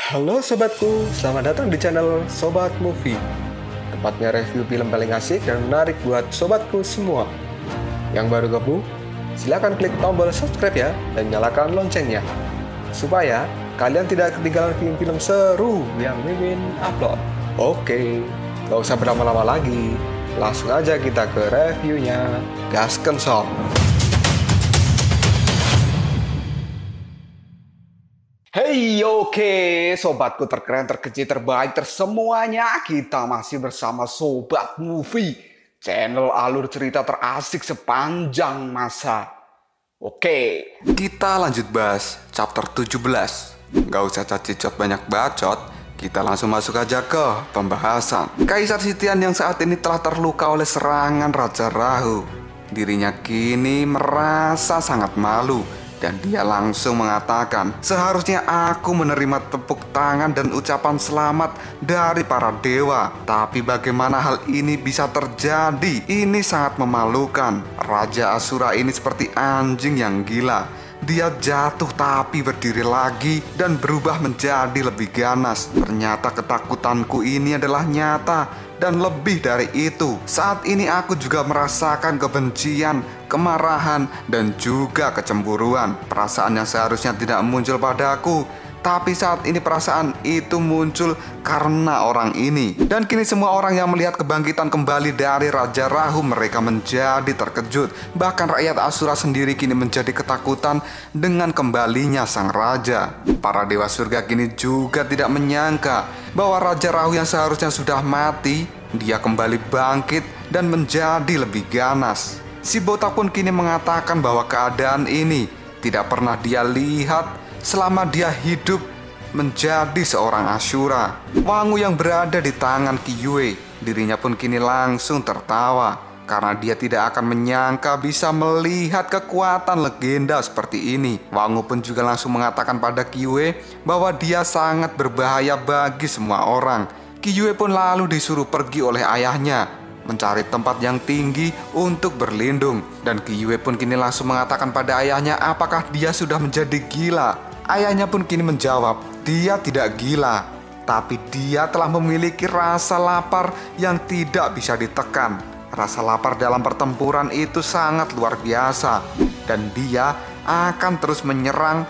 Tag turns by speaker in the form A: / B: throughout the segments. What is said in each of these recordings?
A: Halo sobatku, selamat datang di channel Sobat Movie. Tempatnya review film paling asik dan menarik buat sobatku semua. Yang baru gabung, silahkan klik tombol subscribe ya dan nyalakan loncengnya, supaya kalian tidak ketinggalan film-film seru yang Mimin upload. Oke, gak usah berlama-lama lagi, langsung aja kita ke reviewnya. Gasken sob. Hey, oke, sobatku terkeren, terkecil, terbaik, tersemuanya. Kita masih bersama Sobat Movie, channel alur cerita terasik sepanjang masa. Oke,
B: Kita lanjut bahas chapter 17. Gak usah cacicot banyak bacot, kita langsung masuk aja ke pembahasan. Kaisar Sitian yang saat ini telah terluka oleh serangan Raja Rahu. Dirinya kini merasa sangat malu. Dan dia langsung mengatakan, seharusnya aku menerima tepuk tangan dan ucapan selamat dari para dewa. Tapi bagaimana hal ini bisa terjadi? Ini sangat memalukan. Raja Asura ini seperti anjing yang gila. Dia jatuh tapi berdiri lagi dan berubah menjadi lebih ganas. Ternyata ketakutanku ini adalah nyata. Dan lebih dari itu, saat ini aku juga merasakan kebencian, kemarahan, dan juga kecemburuan. Perasaan yang seharusnya tidak muncul padaku, tapi saat ini perasaan itu muncul karena orang ini. Dan kini semua orang yang melihat kebangkitan kembali dari Raja Rahu, mereka menjadi terkejut. Bahkan rakyat Asura sendiri kini menjadi ketakutan dengan kembalinya sang raja. Para dewa surga kini juga tidak menyangka bahwa Raja Rahu yang seharusnya sudah mati, dia kembali bangkit dan menjadi lebih ganas. Si botak pun kini mengatakan bahwa keadaan ini tidak pernah dia lihat selama dia hidup menjadi seorang Asura. Wangu yang berada di tangan Kiyue, dirinya pun kini langsung tertawa karena dia tidak akan menyangka bisa melihat kekuatan legenda seperti ini. Wangu pun juga langsung mengatakan pada Kiyue bahwa dia sangat berbahaya bagi semua orang. Kiyue pun lalu disuruh pergi oleh ayahnya mencari tempat yang tinggi untuk berlindung. Dan Kiyue pun kini langsung mengatakan pada ayahnya apakah dia sudah menjadi gila. Ayahnya pun kini menjawab, dia tidak gila, tapi dia telah memiliki rasa lapar yang tidak bisa ditekan. Rasa lapar dalam pertempuran itu sangat luar biasa, dan dia akan terus menyerang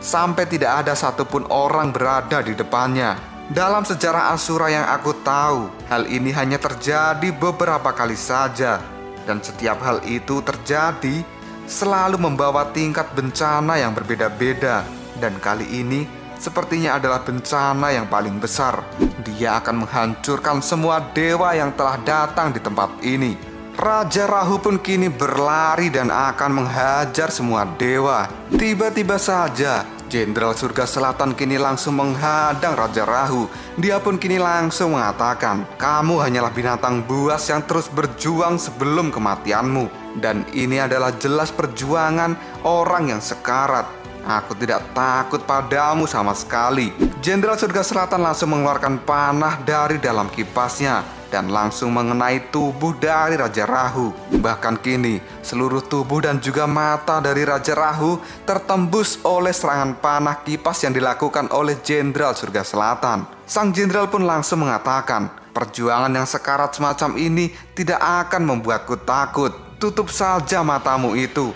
B: sampai tidak ada satupun orang berada di depannya. Dalam sejarah Asura yang aku tahu, hal ini hanya terjadi beberapa kali saja, dan setiap hal itu terjadi selalu membawa tingkat bencana yang berbeda-beda. Dan kali ini sepertinya adalah bencana yang paling besar. Dia akan menghancurkan semua dewa yang telah datang di tempat ini. Raja Rahu pun kini berlari dan akan menghajar semua dewa. Tiba-tiba saja Jenderal Surga Selatan kini langsung menghadang Raja Rahu. Dia pun kini langsung mengatakan, kamu hanyalah binatang buas yang terus berjuang sebelum kematianmu. Dan ini adalah jelas perjuangan orang yang sekarat. Aku tidak takut padamu sama sekali. Jenderal Surga Selatan langsung mengeluarkan panah dari dalam kipasnya dan langsung mengenai tubuh dari Raja Rahu. Bahkan kini seluruh tubuh dan juga mata dari Raja Rahu tertembus oleh serangan panah kipas yang dilakukan oleh Jenderal Surga Selatan. Sang jenderal pun langsung mengatakan, perjuangan yang sekarat semacam ini tidak akan membuatku takut. Tutup saja matamu itu,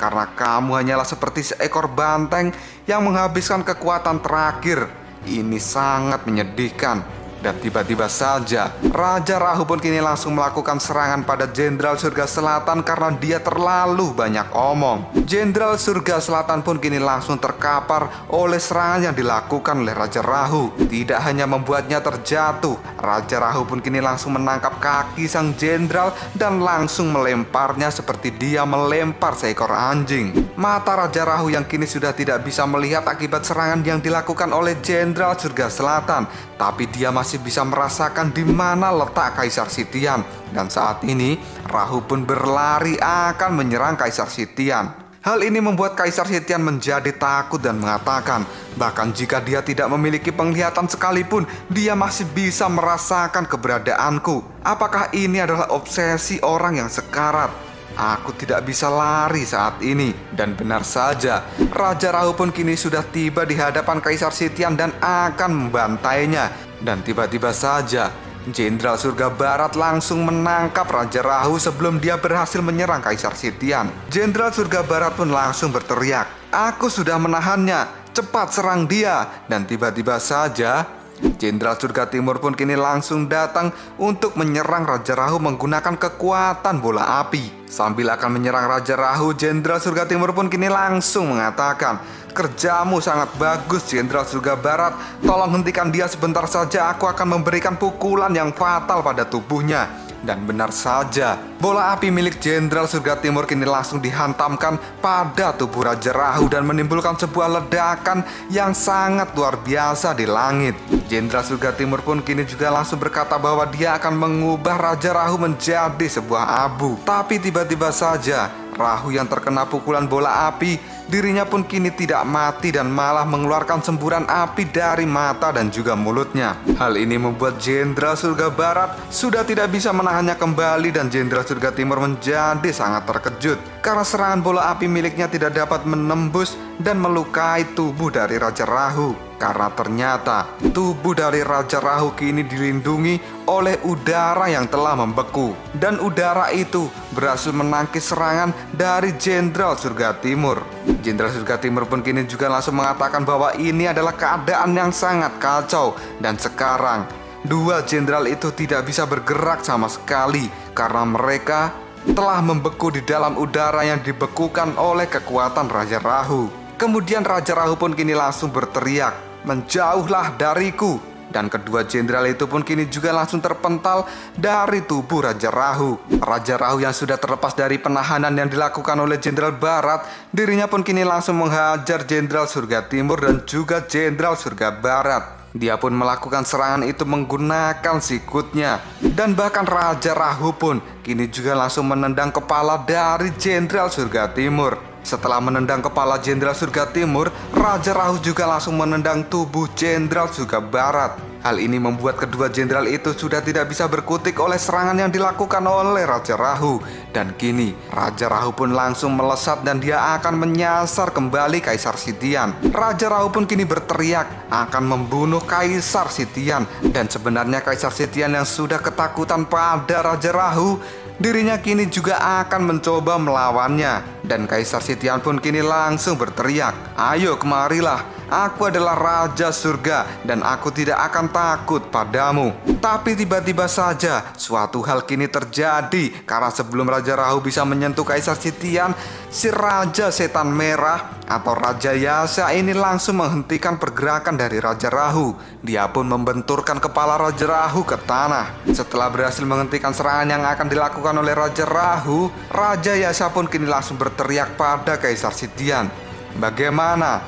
B: karena kamu hanyalah seperti seekor banteng yang menghabiskan kekuatan terakhir. Ini sangat menyedihkan. Dan tiba-tiba saja Raja Rahu pun kini langsung melakukan serangan pada Jenderal Surga Selatan karena dia terlalu banyak omong. Jenderal Surga Selatan pun kini langsung terkapar oleh serangan yang dilakukan oleh Raja Rahu. Tidak hanya membuatnya terjatuh, Raja Rahu pun kini langsung menangkap kaki sang jenderal dan langsung melemparnya seperti dia melempar seekor anjing. Mata Raja Rahu yang kini sudah tidak bisa melihat akibat serangan yang dilakukan oleh Jenderal Surga Selatan, tapi dia masih bisa merasakan di mana letak Kaisar Sitian. Dan saat ini Rahu pun berlari akan menyerang Kaisar Sitian. Hal ini membuat Kaisar Sitian menjadi takut dan mengatakan, bahkan jika dia tidak memiliki penglihatan sekalipun, dia masih bisa merasakan keberadaanku. Apakah ini adalah obsesi orang yang sekarat? Aku tidak bisa lari saat ini. Dan benar saja, Raja Rahu pun kini sudah tiba di hadapan Kaisar Sitian dan akan membantainya. Dan tiba-tiba saja Jenderal Surga Barat langsung menangkap Raja Rahu sebelum dia berhasil menyerang Kaisar Sitian. Jenderal Surga Barat pun langsung berteriak, "Aku sudah menahannya, cepat serang dia!" Dan tiba-tiba saja Jenderal Surga Timur pun kini langsung datang untuk menyerang Raja Rahu menggunakan kekuatan bola api. Sambil akan menyerang Raja Rahu, Jenderal Surga Timur pun kini langsung mengatakan, "Kerjamu sangat bagus, Jenderal Surga Barat. Tolong hentikan dia sebentar saja, aku akan memberikan pukulan yang fatal pada tubuhnya." Dan benar saja, bola api milik Jenderal Surga Timur kini langsung dihantamkan pada tubuh Raja Rahu dan menimbulkan sebuah ledakan yang sangat luar biasa di langit. Jenderal Surga Timur pun kini juga langsung berkata bahwa dia akan mengubah Raja Rahu menjadi sebuah abu. Tapi tiba-tiba saja Rahu yang terkena pukulan bola api, dirinya pun kini tidak mati dan malah mengeluarkan semburan api dari mata dan juga mulutnya. Hal ini membuat Jenderal Surga Barat sudah tidak bisa menahannya kembali dan Jenderal Surga Timur menjadi sangat terkejut karena serangan bola api miliknya tidak dapat menembus dan melukai tubuh dari Raja Rahu. Karena ternyata tubuh dari Raja Rahu kini dilindungi oleh udara yang telah membeku. Dan udara itu berhasil menangkis serangan dari Jenderal Surga Timur. Jenderal Surga Timur pun kini juga langsung mengatakan bahwa ini adalah keadaan yang sangat kacau. Dan sekarang dua jenderal itu tidak bisa bergerak sama sekali karena mereka telah membeku di dalam udara yang dibekukan oleh kekuatan Raja Rahu. Kemudian Raja Rahu pun kini langsung berteriak, "Menjauhlah dariku!" Dan kedua jenderal itu pun kini juga langsung terpental dari tubuh Raja Rahu. Raja Rahu yang sudah terlepas dari penahanan yang dilakukan oleh Jenderal Barat, dirinya pun kini langsung menghajar Jenderal Surga Timur dan juga Jenderal Surga Barat. Dia pun melakukan serangan itu menggunakan sikutnya. Dan bahkan Raja Rahu pun kini juga langsung menendang kepala dari Jenderal Surga Timur. Setelah menendang kepala Jenderal Surga Timur, Raja Rahu juga langsung menendang tubuh Jenderal Surga Barat. Hal ini membuat kedua jenderal itu sudah tidak bisa berkutik oleh serangan yang dilakukan oleh Raja Rahu. Dan kini Raja Rahu pun langsung melesat dan dia akan menyasar kembali Kaisar Sitian. Raja Rahu pun kini berteriak akan membunuh Kaisar Sitian. Dan sebenarnya Kaisar Sitian yang sudah ketakutan pada Raja Rahu, dirinya kini juga akan mencoba melawannya. Dan Kaisar Sitian pun kini langsung berteriak, "Ayo kemarilah, aku adalah Raja Surga dan aku tidak akan takut padamu." Tapi tiba-tiba saja suatu hal kini terjadi karena sebelum Raja Rahu bisa menyentuh Kaisar Sitian, si Raja Setan Merah atau Raja Yasa ini langsung menghentikan pergerakan dari Raja Rahu. Dia pun membenturkan kepala Raja Rahu ke tanah. Setelah berhasil menghentikan serangan yang akan dilakukan oleh Raja Rahu, Raja Yasa pun kini langsung berteriak pada Kaisar Sitian, "Bagaimana?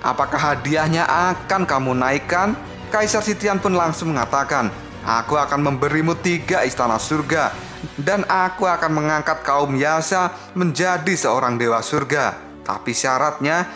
B: Apakah hadiahnya akan kamu naikkan?" Kaisar Sitian pun langsung mengatakan, "Aku akan memberimu 3 istana surga dan aku akan mengangkat kaum Yasa menjadi seorang dewa surga. Tapi syaratnya,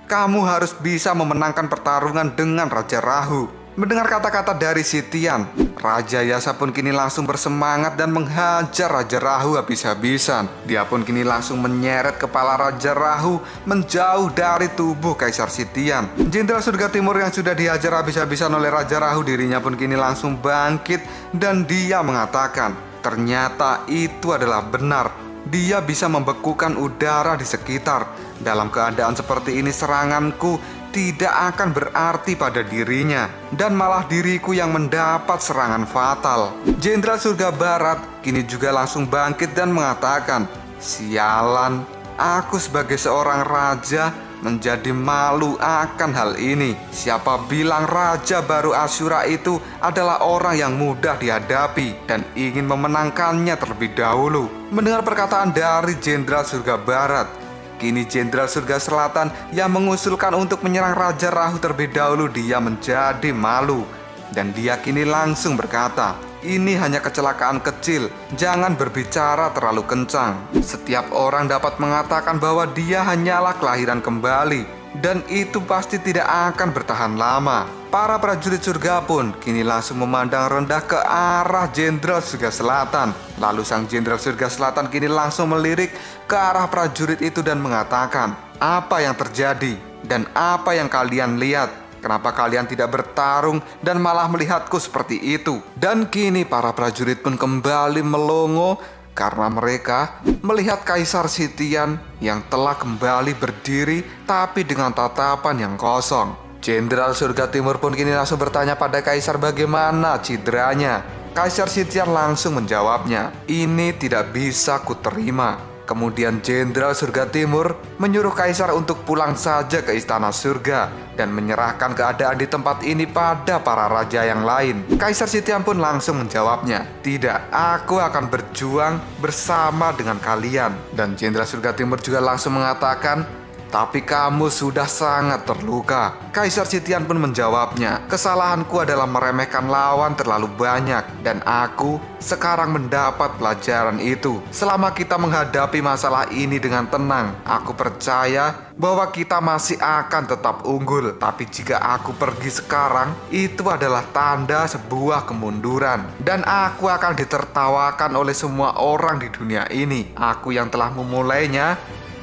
B: kamu harus bisa memenangkan pertarungan dengan Raja Rahu." Mendengar kata-kata dari Sitian, Raja Yasa pun kini langsung bersemangat dan menghajar Raja Rahu habis-habisan. Dia pun kini langsung menyeret kepala Raja Rahu menjauh dari tubuh Kaisar Sitian. Jenderal Surga Timur yang sudah dihajar habis-habisan oleh Raja Rahu, dirinya pun kini langsung bangkit dan dia mengatakan, ternyata itu adalah benar. Dia bisa membekukan udara di sekitar. Dalam keadaan seperti ini seranganku tidak akan berarti pada dirinya dan malah diriku yang mendapat serangan fatal. Jenderal Surga Barat kini juga langsung bangkit dan mengatakan, "Sialan, aku sebagai seorang raja menjadi malu akan hal ini. Siapa bilang Raja baru Asyura itu adalah orang yang mudah dihadapi dan ingin memenangkannya terlebih dahulu." Mendengar perkataan dari Jenderal Surga Barat, kini Jenderal Surga Selatan yang mengusulkan untuk menyerang Raja Rahu terlebih dahulu, dia menjadi malu. Dan dia kini langsung berkata, "Ini hanya kecelakaan kecil, jangan berbicara terlalu kencang. Setiap orang dapat mengatakan bahwa dia hanyalah kelahiran kembali, dan itu pasti tidak akan bertahan lama. Para prajurit surga pun kini langsung memandang rendah ke arah Jenderal Surga Selatan. Lalu sang Jenderal Surga Selatan kini langsung melirik ke arah prajurit itu dan mengatakan, "Apa yang terjadi dan apa yang kalian lihat? Kenapa kalian tidak bertarung dan malah melihatku seperti itu?" Dan kini para prajurit pun kembali melongo karena mereka melihat Kaisar Sitian yang telah kembali berdiri tapi dengan tatapan yang kosong. Jenderal Surga Timur pun kini langsung bertanya pada Kaisar bagaimana cederanya. Kaisar Sitian langsung menjawabnya, "Ini tidak bisa kuterima." Kemudian Jenderal Surga Timur menyuruh Kaisar untuk pulang saja ke Istana Surga dan menyerahkan keadaan di tempat ini pada para raja yang lain. Kaisar Sitian pun langsung menjawabnya, "Tidak, aku akan berjuang bersama dengan kalian." Dan Jenderal Surga Timur juga langsung mengatakan, "Tapi kamu sudah sangat terluka." Kaisar Sitian pun menjawabnya, "Kesalahanku adalah meremehkan lawan terlalu banyak dan aku sekarang mendapat pelajaran itu. Selama kita menghadapi masalah ini dengan tenang, aku percaya bahwa kita masih akan tetap unggul. Tapi jika aku pergi sekarang, itu adalah tanda sebuah kemunduran dan aku akan ditertawakan oleh semua orang di dunia ini. Aku yang telah memulainya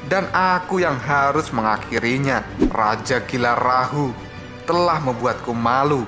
B: dan aku yang harus mengakhirinya. Raja Gila Rahu telah membuatku malu.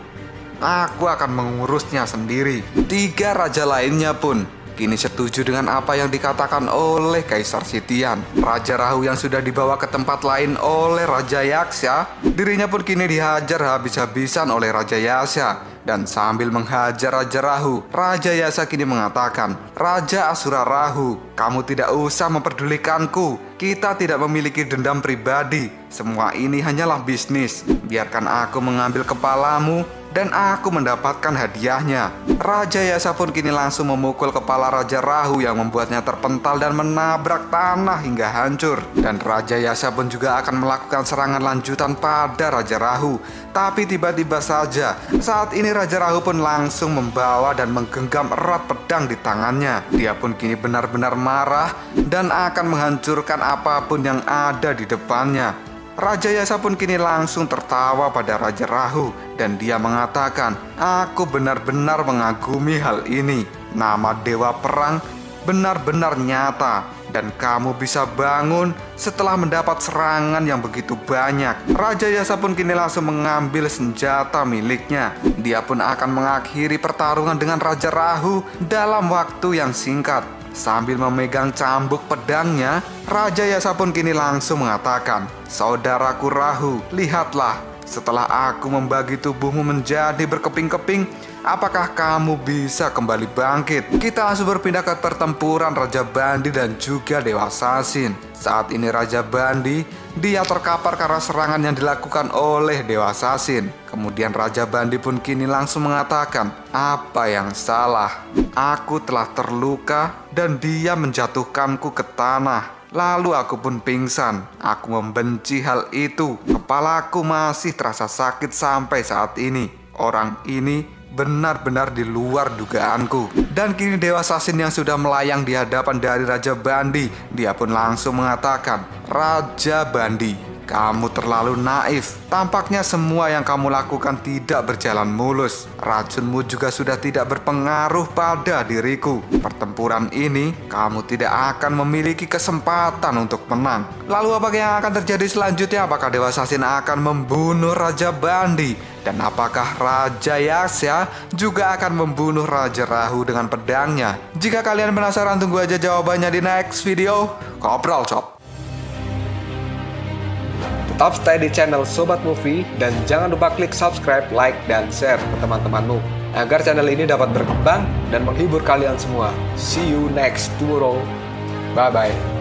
B: Aku akan mengurusnya sendiri." 3 raja lainnya pun kini setuju dengan apa yang dikatakan oleh Kaisar Sitian. Raja Rahu yang sudah dibawa ke tempat lain oleh Raja Yaksa, dirinya pun kini dihajar habis-habisan oleh Raja Yasa. Dan sambil menghajar Raja Rahu, Raja Yasa kini mengatakan, "Raja Asura Rahu, kamu tidak usah memperdulikanku. Kita tidak memiliki dendam pribadi. Semua ini hanyalah bisnis. Biarkan aku mengambil kepalamu dan aku mendapatkan hadiahnya." Raja Yasa pun kini langsung memukul kepala Raja Rahu yang membuatnya terpental dan menabrak tanah hingga hancur. Dan Raja Yasa pun juga akan melakukan serangan lanjutan pada Raja Rahu. Tapi tiba-tiba saja saat ini Raja Rahu pun langsung membawa dan menggenggam erat pedang di tangannya. Dia pun kini benar-benar marah dan akan menghancurkan apapun yang ada di depannya. Raja Yasa pun kini langsung tertawa pada Raja Rahu dan dia mengatakan, "Aku benar-benar mengagumi hal ini. Nama Dewa Perang benar-benar nyata dan kamu bisa bangun setelah mendapat serangan yang begitu banyak." Raja Yasa pun kini langsung mengambil senjata miliknya. Dia pun akan mengakhiri pertarungan dengan Raja Rahu dalam waktu yang singkat. Sambil memegang cambuk pedangnya, Raja Yasa pun kini langsung mengatakan, "Saudaraku Rahu, lihatlah, setelah aku membagi tubuhmu menjadi berkeping-keping, apakah kamu bisa kembali bangkit?" Kita langsung berpindah ke pertempuran Raja Bandi dan juga Dewa Sasin. Saat ini Raja Bandi, dia terkapar karena serangan yang dilakukan oleh Dewa Sasin. Kemudian Raja Bandi pun kini langsung mengatakan, "Apa yang salah? Aku telah terluka dan dia menjatuhkanku ke tanah. Lalu aku pun pingsan. Aku membenci hal itu. Kepalaku masih terasa sakit sampai saat ini. Orang ini benar-benar di luar dugaanku." Dan kini Dewa Sasin yang sudah melayang di hadapan dari Raja Bandi, dia pun langsung mengatakan, "Raja Bandi, kamu terlalu naif. Tampaknya semua yang kamu lakukan tidak berjalan mulus. Racunmu juga sudah tidak berpengaruh pada diriku. Pertempuran ini kamu tidak akan memiliki kesempatan untuk menang." Lalu apa yang akan terjadi selanjutnya? Apakah Dewa Sasin akan membunuh Raja Bandi? Dan apakah Raja Yaksa juga akan membunuh Raja Rahu dengan pedangnya? Jika kalian penasaran, tunggu aja jawabannya di next video. Koprol Cop.
A: Tetap stay di channel Sobat Movie dan jangan lupa klik subscribe, like, dan share ke teman-temanmu agar channel ini dapat berkembang dan menghibur kalian semua. See you next tomorrow. Bye-bye.